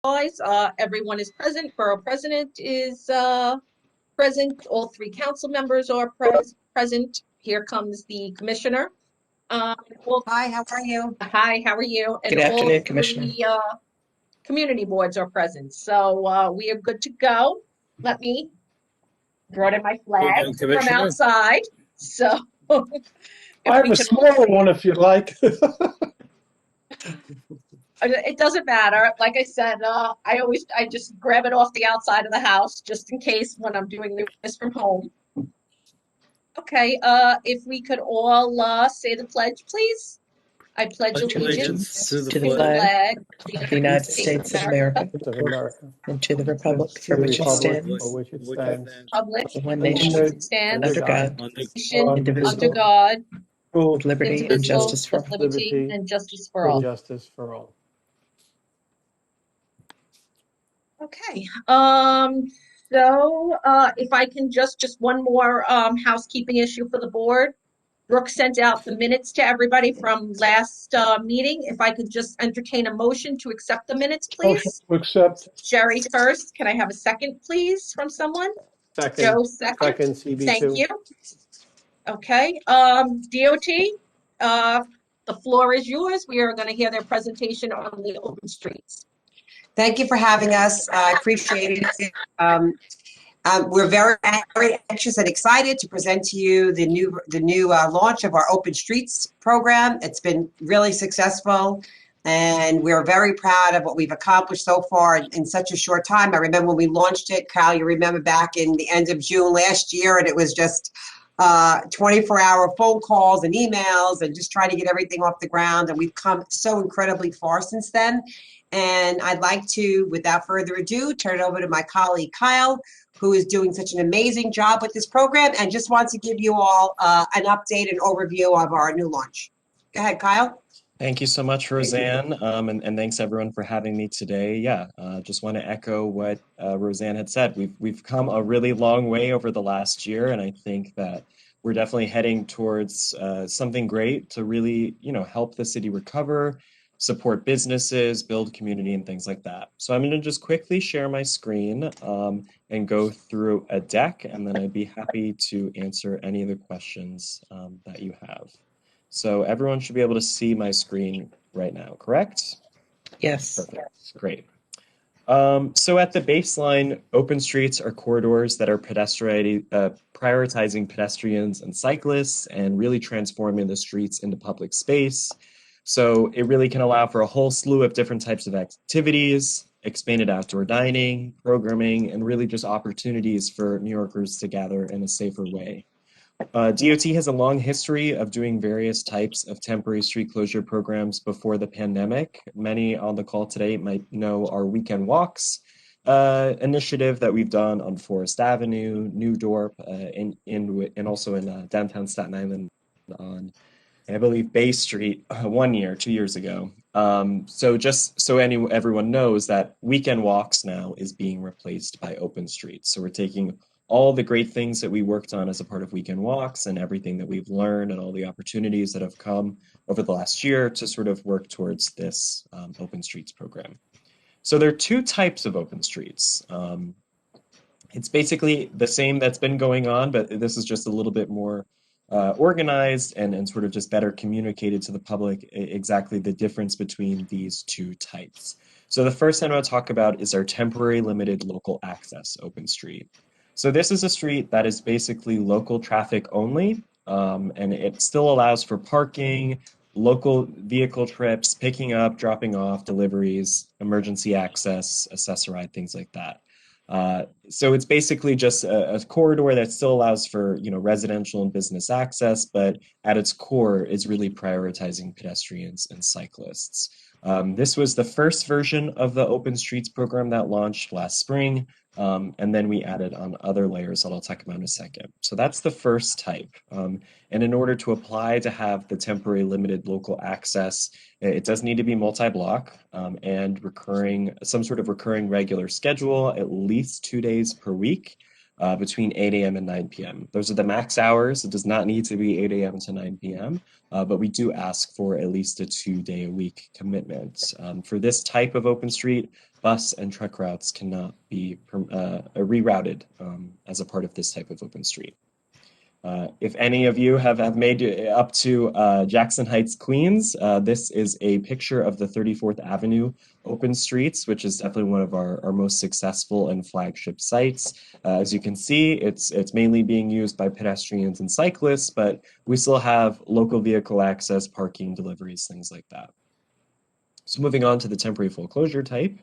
Everyone is present. Borough President is present. All three council members are present. Here comes the commissioner. Uh, all- Hi, how are you? Hi, how are you? And Good all afternoon, Commissioner. three community boards are present. So we are good to go. Let me brought in my flag Evening, from Commissioner. outside. So if I have we a can all smaller one if you'd like. it doesn't matter. Like I said, I just grab it off the outside of the house just in case when I'm doing this from home. Okay, if we could all say the pledge, please. I pledge Pledge allegiance allegiance to To the the to the flag flag flag of the of the United States States of of America, America Of America. and to the And republic to for the which it republic stands, for which it which it stands, stands, public, one one nation, which nation, stands, under under God, God, under nation, under indivisible, God, with liberty and indivisible, justice for with all. liberty liberty, and justice for and all. justice for all. Okay. If I can just one more housekeeping issue for the board. Brooke sent out the minutes to everybody from last meeting. If I could just entertain a motion to accept the minutes, Motion please. to accept, Sherry first. Can I have a second, please, from someone? second, Joe second. second Thank CB2. you. Okay. DOT, the floor is yours. We are going to hear their presentation on the open streets. Thank you for having us. I appreciate it. We're very anxious and excited to present to you the new launch of our Open Streets program. It's been really successful, and we're very proud of what we've accomplished so far in such a short time. I remember when we launched it, Kyle, you remember back in the end of June last year, and it was just 24-hour phone calls and emails and just trying to get everything off the ground. And we've come so incredibly far since then. And I'd like to, without further ado, turn it over to my colleague, Kyle, who is doing such an amazing job with this program and just wants to give you all an update and overview of our new launch. Go ahead, Kyle. Thank you so much, Roseanne, and thanks everyone for having me today. Yeah, just want to echo what Roseanne had said. We've come a really long way over the last year, and I think that we're definitely heading towards something great to really, help the city recover, support businesses, build community, and things like that. So I'm going to just quickly share my screen and go through a deck, and then I'd be happy to answer any other questions that you have. So everyone should be able to see my screen right now, correct? Yes. Perfect. Great. So at the baseline, open streets are corridors that are prioritizing pedestrians and cyclists and really transforming the streets into public space. So it really can allow for a whole slew of different types of activities, expanded outdoor dining, programming, and really just opportunities for New Yorkers to gather in a safer way. DOT has a long history of doing various types of temporary street closure programs before the pandemic. Many on the call today might know our weekend walks initiative that we've done on Forest Avenue, New Dorp, and also in downtown Staten Island on, I believe, Bay Street 2 years ago. So just so everyone knows that weekend walks now is being replaced by open streets. So we're taking all the great things that we worked on as a part of weekend walks and everything that we've learned and all the opportunities that have come over the last year to sort of work towards this open streets program. So there are two types of open streets. It's basically the same that's been going on, but this is just a little bit more organized and sort of just better communicated to the public exactly the difference between these two types. So the first thing I want to talk about is our temporary limited local access open street. So this is a street that is basically local traffic only, and it still allows for parking, local vehicle trips, picking up, dropping off, deliveries, emergency access, accessoride, things like that. So it's basically just a corridor that still allows for, residential and business access, but at its core is really prioritizing pedestrians and cyclists. This was the first version of the Open Streets program that launched last spring, and then we added on other layers that I'll talk about in a second. So that's the first type. And in order to apply to have the temporary limited local access, it does need to be multi-block and some sort of recurring regular schedule, at least 2 days per week. between 8 a.m. and 9 p.m. Those are the max hours. It does not need to be 8 a.m. to 9 p.m., but we do ask for at least a 2-day-a-week commitment. For this type of open street, bus and truck routes cannot be rerouted as a part of this type of open street. If any of you have made it up to Jackson Heights, Queens, this is a picture of the 34th Avenue open streets, which is definitely one of our most successful and flagship sites. As you can see, it's mainly being used by pedestrians and cyclists, but we still have local vehicle access, parking, deliveries, things like that. So moving on to the temporary full closure type.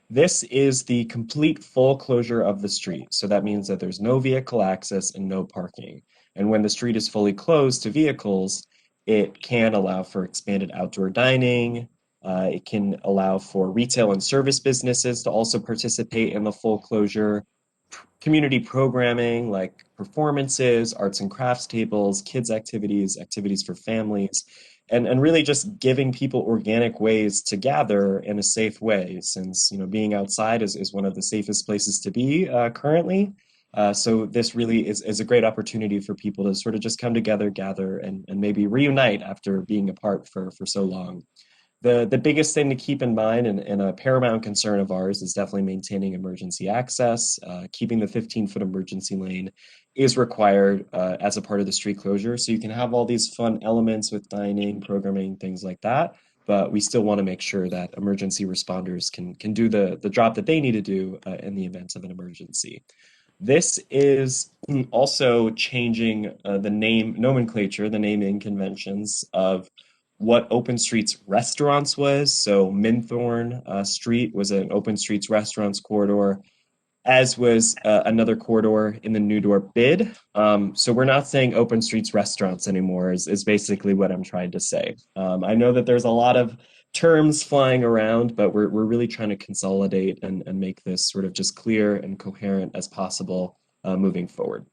This is the complete full closure of the street. So that means that there's no vehicle access and no parking. And when the street is fully closed to vehicles, it can allow for expanded outdoor dining. It can allow for retail and service businesses to also participate in the full closure. Community programming like performances, arts and crafts tables, kids activities, activities for families, and really just giving people organic ways to gather in a safe way, since being outside is one of the safest places to be currently. So this really is a great opportunity for people to sort of just come together, gather, and maybe reunite after being apart for so long. The biggest thing to keep in mind and a paramount concern of ours is definitely maintaining emergency access. Keeping the 15-foot emergency lane is required as a part of the street closure. So you can have all these fun elements with dining, programming, things like that, but we still want to make sure that emergency responders can do the job that they need to do in the event of an emergency. This is also changing the name nomenclature, the naming conventions of what Open Streets Restaurants was. So Minthorn Street was an Open Streets Restaurants corridor, as was another corridor in the New Door bid. So we're not saying Open Streets Restaurants anymore is basically what I'm trying to say. I know that there's a lot of terms flying around, but we're really trying to consolidate and make this sort of just clear and coherent as possible moving forward.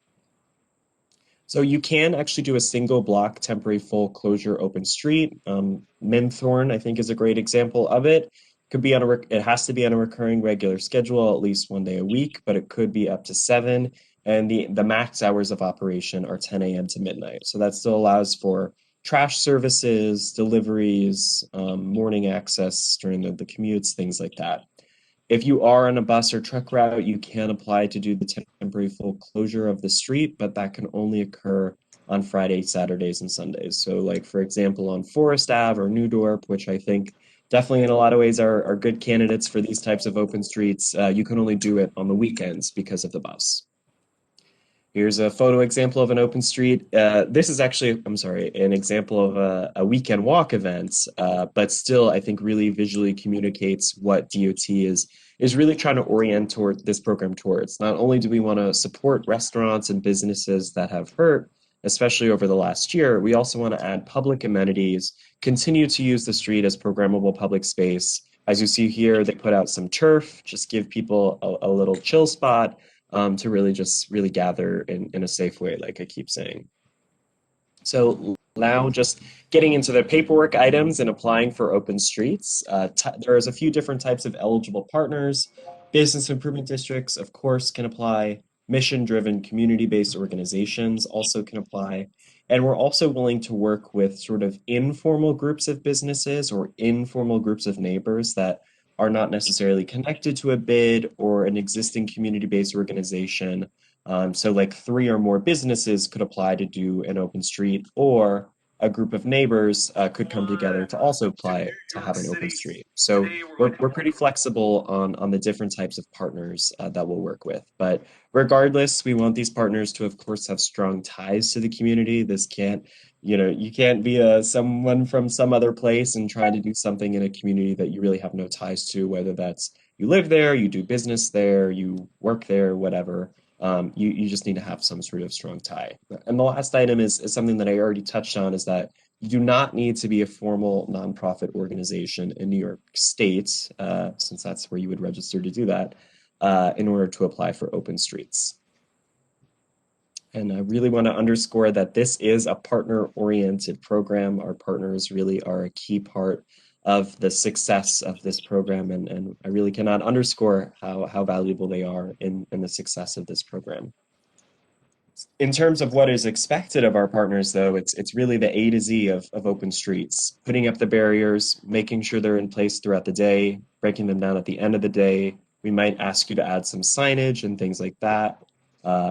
So you can actually do a single block temporary full closure open street. Minthorn, I think, is a great example of it. Could be it has to be on a recurring regular schedule, at least 1 day a week, but it could be up to 7. And the max hours of operation are 10 a.m. to midnight. So that still allows for trash services, deliveries, morning access during the commutes, things like that. If you are on a bus or truck route, you can apply to do the temporary full closure of the street, but that can only occur on Fridays, Saturdays, and Sundays. So like, for example, on Forest Ave or New Dorp, which I think definitely in a lot of ways are good candidates for these types of open streets, you can only do it on the weekends because of the bus. Here's a photo example of an open street. This is actually, I'm sorry, an example of a weekend walk event, but still I think really visually communicates what DOT is really trying to orient toward this program towards. Not only do we want to support restaurants and businesses that have hurt, especially over the last year, we also want to add public amenities, continue to use the street as programmable public space. As you see here, they put out some turf, just give people a little chill spot, to really gather in a safe way, like I keep saying. So now just getting into the paperwork items and applying for open streets. There's a few different types of eligible partners. Business improvement districts, of course, can apply. Mission-driven community-based organizations also can apply. And we're also willing to work with sort of informal groups of businesses or informal groups of neighbors that are not necessarily connected to a bid or an existing community-based organization. So like 3 or more businesses could apply to do an open street, or a group of neighbors could come together to also apply to have an open street. So we're pretty flexible on the different types of partners that we'll work with. But regardless, we want these partners to, of course, have strong ties to the community. This can't, you can't be someone from some other place and try to do something in a community that you really have no ties to, whether that's you live there, you do business there, you work there, whatever. You just need to have some sort of strong tie. And the last item is something that I already touched on, is that you do not need to be a formal nonprofit organization in New York State, since that's where you would register to do that, in order to apply for open streets. And I really want to underscore that this is a partner-oriented program. Our partners really are a key part of the success of this program, and I really cannot underscore how valuable they are in the success of this program. In terms of what is expected of our partners, though, it's really the A to Z of open streets, putting up the barriers, making sure they're in place throughout the day, breaking them down at the end of the day. We might ask you to add some signage and things like that.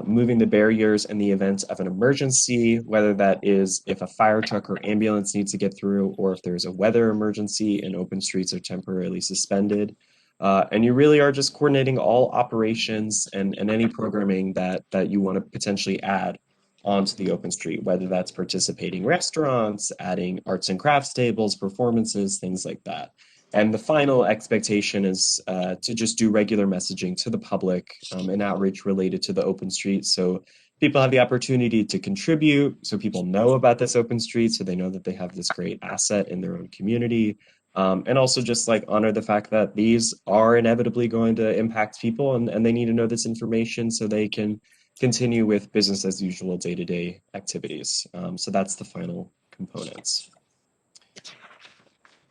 Moving the barriers in the event of an emergency, whether that is if a fire truck or ambulance needs to get through, or if there's a weather emergency and open streets are temporarily suspended. And you really are just coordinating all operations and any programming that you want to potentially add onto the open street, whether that's participating restaurants, adding arts and crafts tables, performances, things like that. And the final expectation is to just do regular messaging to the public and outreach related to the open street. So people have the opportunity to contribute, so people know about this open street, so they know that they have this great asset in their own community. And also just like honor the fact that these are inevitably going to impact people and they need to know this information so they can continue with business as usual day-to-day activities. So that's the final components.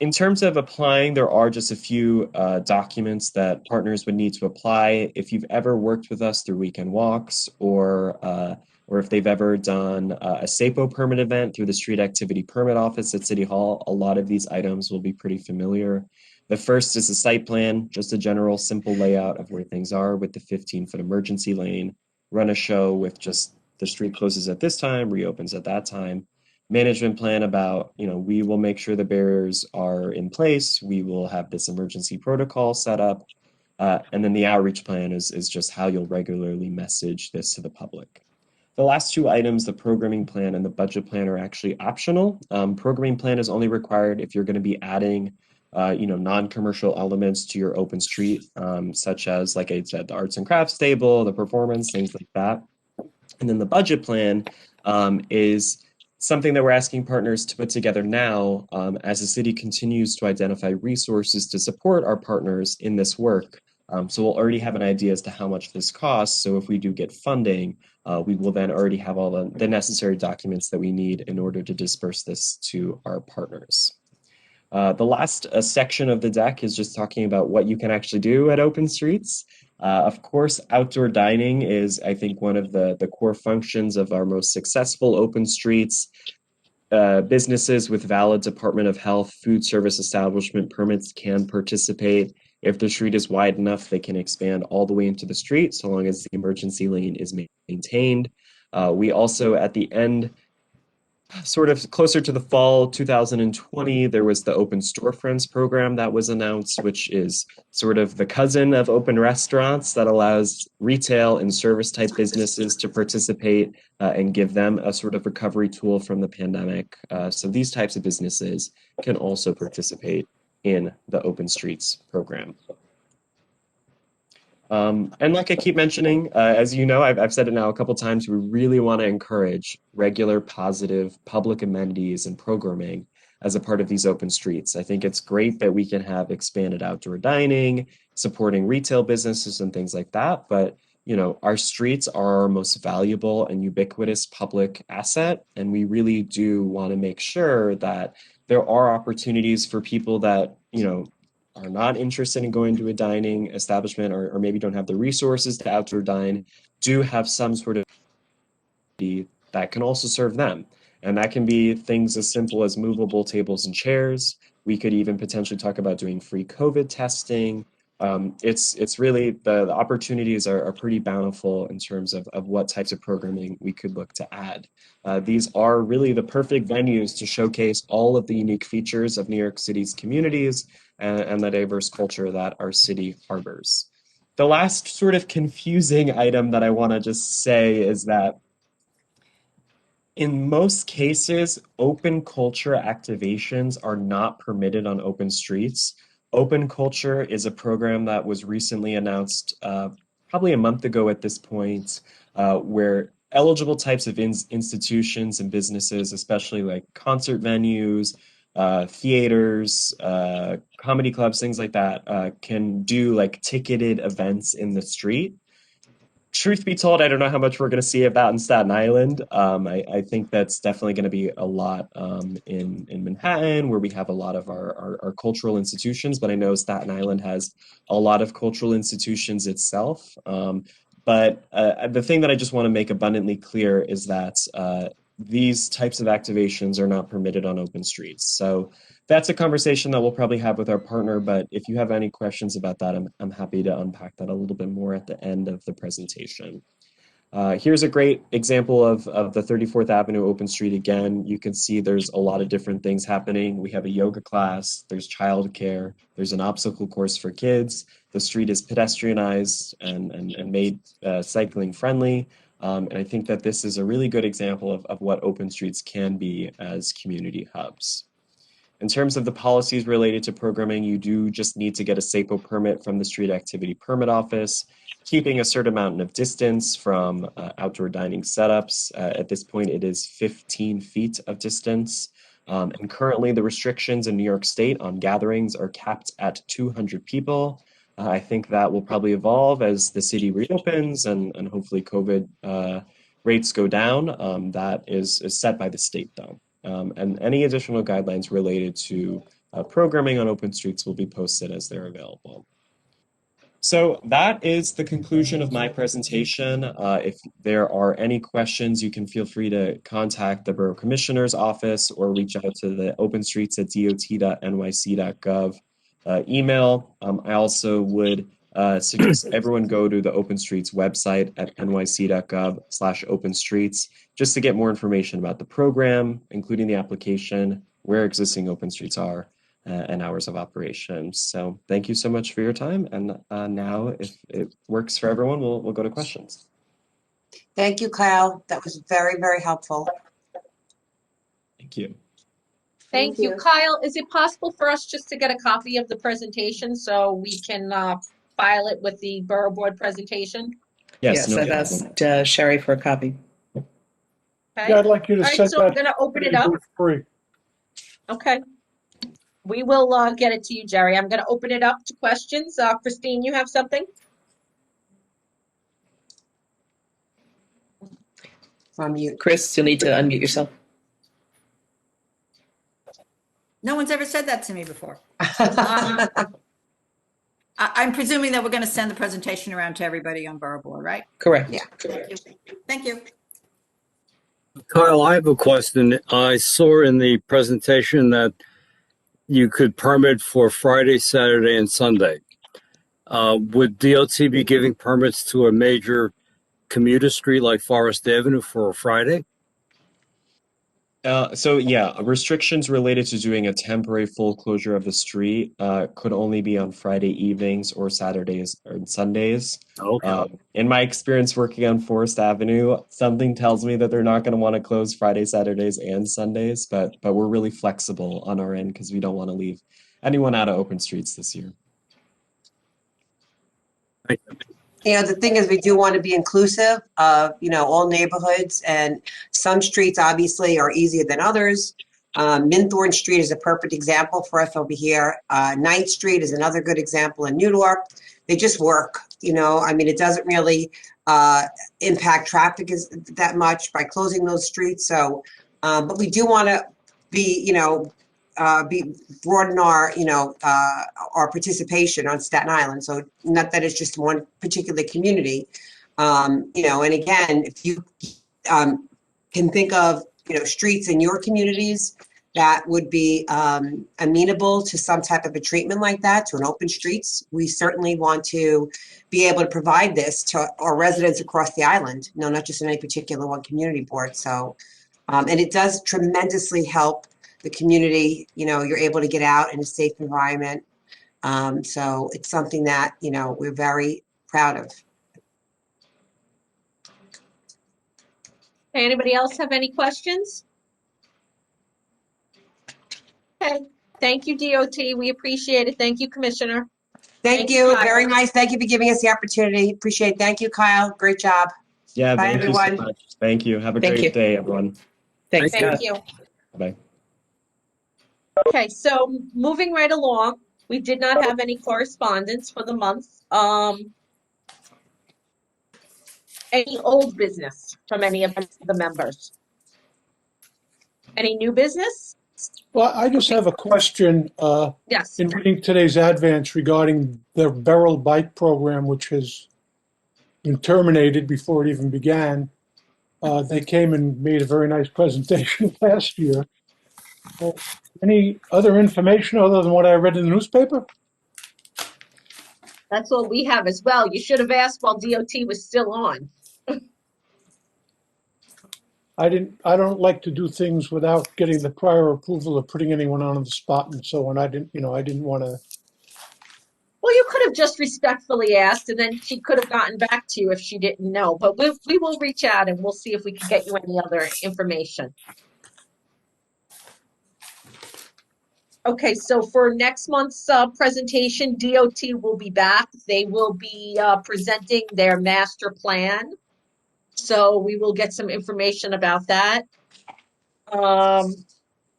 In terms of applying, there are just a few documents that partners would need to apply. If you've ever worked with us through Weekend Walks or if they've ever done a SAPO permit event through the Street Activity Permit Office at City Hall, a lot of these items will be pretty familiar. The first is a site plan, just a general simple layout of where things are with the 15-foot emergency lane, run a show with just the street closes at this time, reopens at that time. Management plan about, we will make sure the barriers are in place. We will have this emergency protocol set up. And then the outreach plan is just how you'll regularly message this to the public. The last two items, the programming plan and the budget plan, are actually optional. Programming plan is only required if you're going to be adding, non-commercial elements to your open street, such as, like I said, the arts and crafts table, the performance, things like that. And then the budget plan is something that we're asking partners to put together now as the city continues to identify resources to support our partners in this work. So we'll already have an idea as to how much this costs. So if we do get funding, we will then already have all the necessary documents that we need in order to disperse this to our partners. The last section of the deck is just talking about what you can actually do at open streets. Of course, outdoor dining is, I think, one of the core functions of our most successful open streets. Businesses with valid Department of Health food service establishment permits can participate. If the street is wide enough, they can expand all the way into the street, so long as the emergency lane is maintained. We also, at the end, sort of closer to the fall 2020, there was the Open Storefronts program that was announced, which is sort of the cousin of open restaurants that allows retail and service type businesses to participate and give them a sort of recovery tool from the pandemic. So these types of businesses can also participate in the Open Streets program. And like I keep mentioning, as you know, I've said it now a couple times, we really want to encourage regular, positive public amenities and programming as a part of these open streets. I think it's great that we can have expanded outdoor dining, supporting retail businesses and things like that. But, our streets are our most valuable and ubiquitous public asset. And we really do want to make sure that there are opportunities for people that, are not interested in going to a dining establishment or maybe don't have the resources to outdoor dine, do have some sort of that can also serve them. And that can be things as simple as movable tables and chairs. We could even potentially talk about doing free COVID testing. It's really, the opportunities are pretty bountiful in terms of what types of programming we could look to add. These are really the perfect venues to showcase all of the unique features of New York City's communities and the diverse culture that our city harbors. The last sort of confusing item that I want to just say is that in most cases, open culture activations are not permitted on open streets. Open Culture is a program that was recently announced probably a month ago at this point, where eligible types of institutions and businesses, especially like concert venues, theaters, comedy clubs, things like that, can do like ticketed events in the street. Truth be told, I don't know how much we're going to see of that in Staten Island. I think that's definitely going to be a lot in Manhattan, where we have a lot of our cultural institutions, but I know Staten Island has a lot of cultural institutions itself. But the thing that I just want to make abundantly clear is that these types of activations are not permitted on open streets. So that's a conversation that we'll probably have with our partner. But if you have any questions about that, I'm happy to unpack that a little bit more at the end of the presentation. Here's a great example of the 34th Avenue open street again. You can see there's a lot of different things happening. We have a yoga class, there's childcare, there's an obstacle course for kids. The street is pedestrianized and made cycling friendly. And I think that this is a really good example of what open streets can be as community hubs. In terms of the policies related to programming, you do just need to get a SAPO permit from the Street Activity Permit Office, keeping a certain amount of distance from outdoor dining setups. At this point, it is 15 feet of distance. And currently, the restrictions in New York State on gatherings are capped at 200 people. I think that will probably evolve as the city reopens and hopefully COVID rates go down. That is set by the state, though. And any additional guidelines related to programming on open streets will be posted as they're available. So that is the conclusion of my presentation. If there are any questions, you can feel free to contact the Borough Commissioner's office or reach out to the openstreets@dot.nyc.gov email. I also would suggest everyone go to the Open Streets website at nyc.gov/openstreets just to get more information about the program, including the application, where existing open streets are, and hours of operation. So thank you so much for your time. And now, if it works for everyone, we'll go to questions. Thank you, Kyle. That was very, very helpful. Thank you. Thank you. Kyle, is it possible for us just to get a copy of the presentation so we can file it with the Borough Board presentation? Yes, no I've problem. asked Sherry for a copy. Okay. Yeah, I'd like you to All right, set so I'm that going to open it up. free. Okay. We will get it to you, Jerry. I'm going to open it up to questions. Christine, you have something? From mute. Chris, you'll need to unmute yourself. No one's ever said that to me before. I'm presuming that we're going to send the presentation around to everybody on Borough Board, right? Correct. Yeah. Thank you. Thank you. Kyle, I have a question. I saw in the presentation that you could permit for Friday, Saturday, and Sunday. Would DOT be giving permits to a major commuter street like Forest Avenue for a Friday? So yeah, restrictions related to doing a temporary full closure of the street could only be on Friday evenings or Saturdays or Sundays. Okay. In my experience working on Forest Avenue, something tells me that they're not going to want to close Friday, Saturdays, and Sundays, but we're really flexible on our end because we don't want to leave anyone out of open streets this year. Thank you. The thing is, we do want to be inclusive of, all neighborhoods, and some streets obviously are easier than others. Minthorn Street is a perfect example for us over here. 9th Street is another good example in New York. They just work, it doesn't really impact traffic that much by closing those streets. So, but we do want to be, broaden our participation on Staten Island. So not that it's just one particular community, and again, if you can think of streets in your communities that would be amenable to some type of a treatment like that, to an open streets, we certainly want to be able to provide this to our residents across the island. Not just in any particular one community board. So, and it does tremendously help the community. You're able to get out in a safe environment. So it's something that, we're very proud of. Okay, anybody else have any questions? Okay, thank you, DOT. We appreciate it. Thank you, Commissioner. Thank you. Very nice. Thank you for giving us the opportunity. Appreciate it. Thank you, Kyle. Great job. Yeah, Bye, thank you so everyone. much. Thank you. Have a Thank great you. day, everyone. Thanks, Thank Scott. Thank you. Bye. Okay, so moving right along, we did not have any correspondence for the month. Any old business from any of the members? Any new business? Well, I just have a question Yes. in reading today's advance regarding the Borough Bike Program, which has been terminated before it even began. They came and made a very nice presentation last year. Any other information other than what I read in the newspaper? That's all we have as well. You should have asked while DOT was still on. I don't like to do things without getting the prior approval of putting anyone on the spot and so on. I didn't want to. Well, you could have just respectfully asked, and then she could have gotten back to you if she didn't know. But we will reach out and we'll see if we can get you any other information. Okay, so for next month's presentation, DOT will be back. They will be presenting their master plan. So we will get some information about that.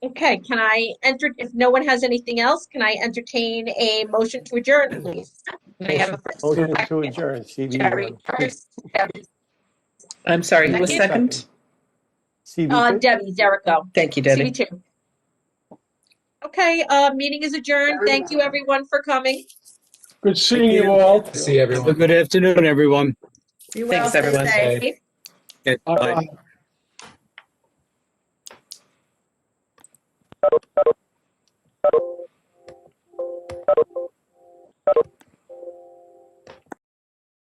Okay, can I enter, if no one has anything else, can I entertain a motion to adjourn, please? Can I have a first? Motion to adjourn, Jerry CB1. first, Debbie I'm sorry, who was Second. second? CB2? Debbie Zerico, Thank you, Debbie. CB2. Okay, meeting is adjourned. Thank you everyone for coming. Good seeing you all. See Have everyone. a good afternoon, everyone. Be well, Thanks, stay everyone. safe. Okay. Okay, bye. Bye.